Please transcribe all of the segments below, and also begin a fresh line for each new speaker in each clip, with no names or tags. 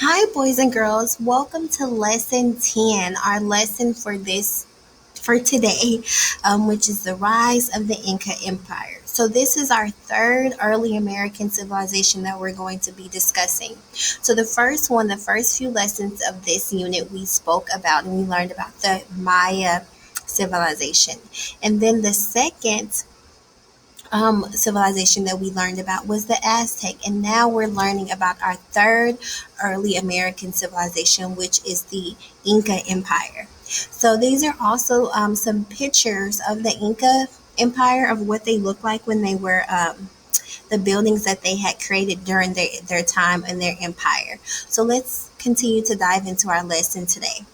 Hi, boys and girls. Welcome to lesson 10, our lesson for today, which is the rise of the Inca Empire. So, this is our third early American civilization that we're going to be discussing. So, the first few lessons of this unit, we spoke about and we learned about the Maya civilization. And then the second civilization that we learned about was the Aztec. And now we're learning about our third early American civilization, which is the Inca Empire. So these are also some pictures of the Inca Empire of what they looked like when they were the buildings that they had created during their time and their empire. So let's continue to dive into our lesson today.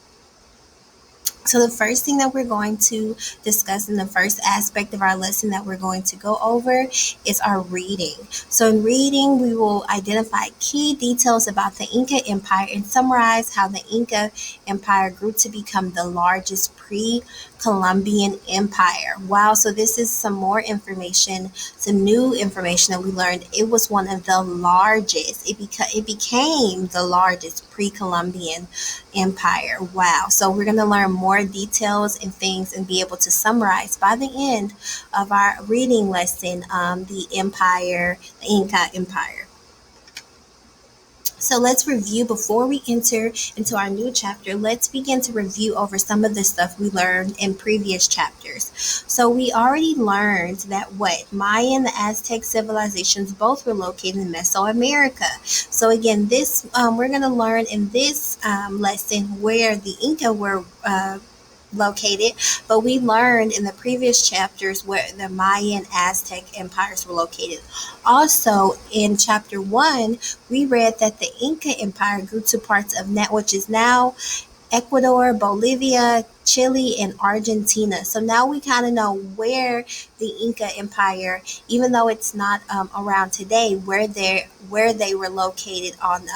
So, the first thing that we're going to discuss in the first aspect of our lesson that we're going to go over is our reading. So, in reading, we will identify key details about the Inca Empire and summarize how the Inca Empire grew to become the largest pre Columbian empire. Wow, so this is some more information, some new information that we learned. It was one of the largest, it became the largest pre Columbian empire. Wow. So we're going to learn more details and things and be able to summarize by the end of our reading lesson the Inca Empire. So let's review before we enter into our new chapter. Let's begin to review over some of the stuff we learned in previous chapters. So we already learned that what Maya and the Aztec civilizations both were located in Mesoamerica. So again, this we're going to learn in this lesson where the Inca were located, but we learned in the previous chapters where the Mayan Aztec empires were located. Also, in chapter 1, we read that the Inca Empire grew to parts of net, which is now Ecuador, Bolivia, Chile, and Argentina. So now we kind of know where the Inca Empire, even though it's not around today, where they were located on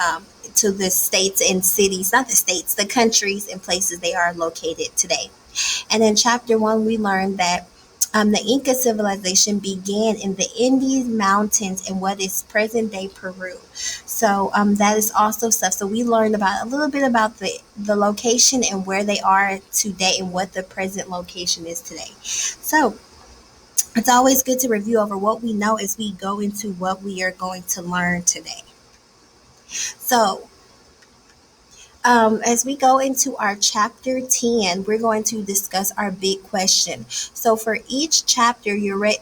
to the states and cities, not the states, the countries and places they are located today. And in chapter 1, we learned that the Inca civilization began in the Andes Mountains in what is present day Peru. So that is also stuff. So we learned about a little bit about the location and where they are today and what the present location is today. So it's always good to review over what we know as we go into what we are going to learn today. So as we go into our chapter 10, we're going to discuss our big question. So, for each chapter,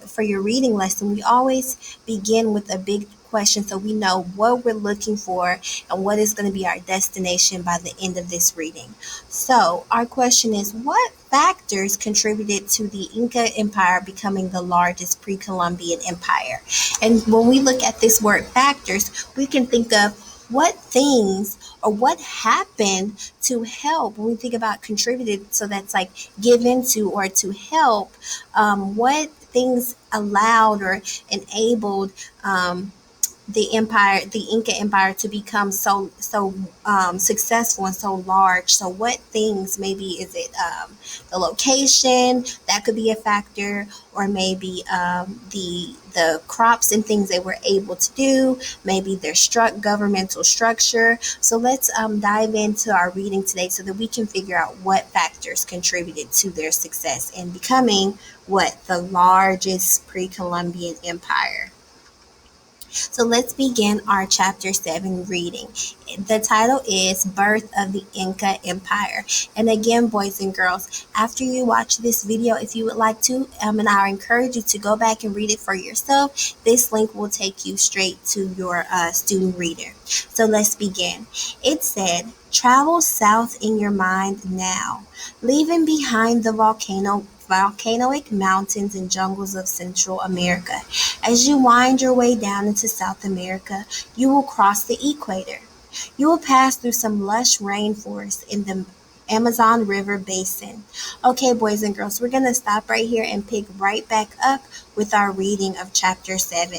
for your reading lesson, we always begin with a big question so we know what we're looking for and what is going to be our destination by the end of this reading. So, our question is, what factors contributed to the Inca Empire becoming the largest pre Columbian empire? And when we look at this word factors, we can think of what things or what happened to help when we think about contributed, so that's like give into or to help, what things allowed or enabled the Inca Empire, to become so successful and so large. So, what things? Maybe is it the location that could be a factor, or maybe the crops and things they were able to do. Maybe their governmental structure. So let's dive into our reading today so that we can figure out what factors contributed to their success in becoming what the largest pre-Columbian empire. So let's begin our chapter 7 reading. The title is Birth of the Inca Empire. And again, boys and girls, after you watch this video, if you would like to, and I encourage you to go back and read it for yourself, this link will take you straight to your student reader. So let's begin. It said, travel south in your mind now, leaving behind the volcanoic mountains and jungles of Central America. As you wind your way down into South America, you will cross the equator. You will pass through some lush rainforest in the Amazon River basin. Okay, boys and girls, we're going to stop right here and pick right back up with our reading of chapter 7.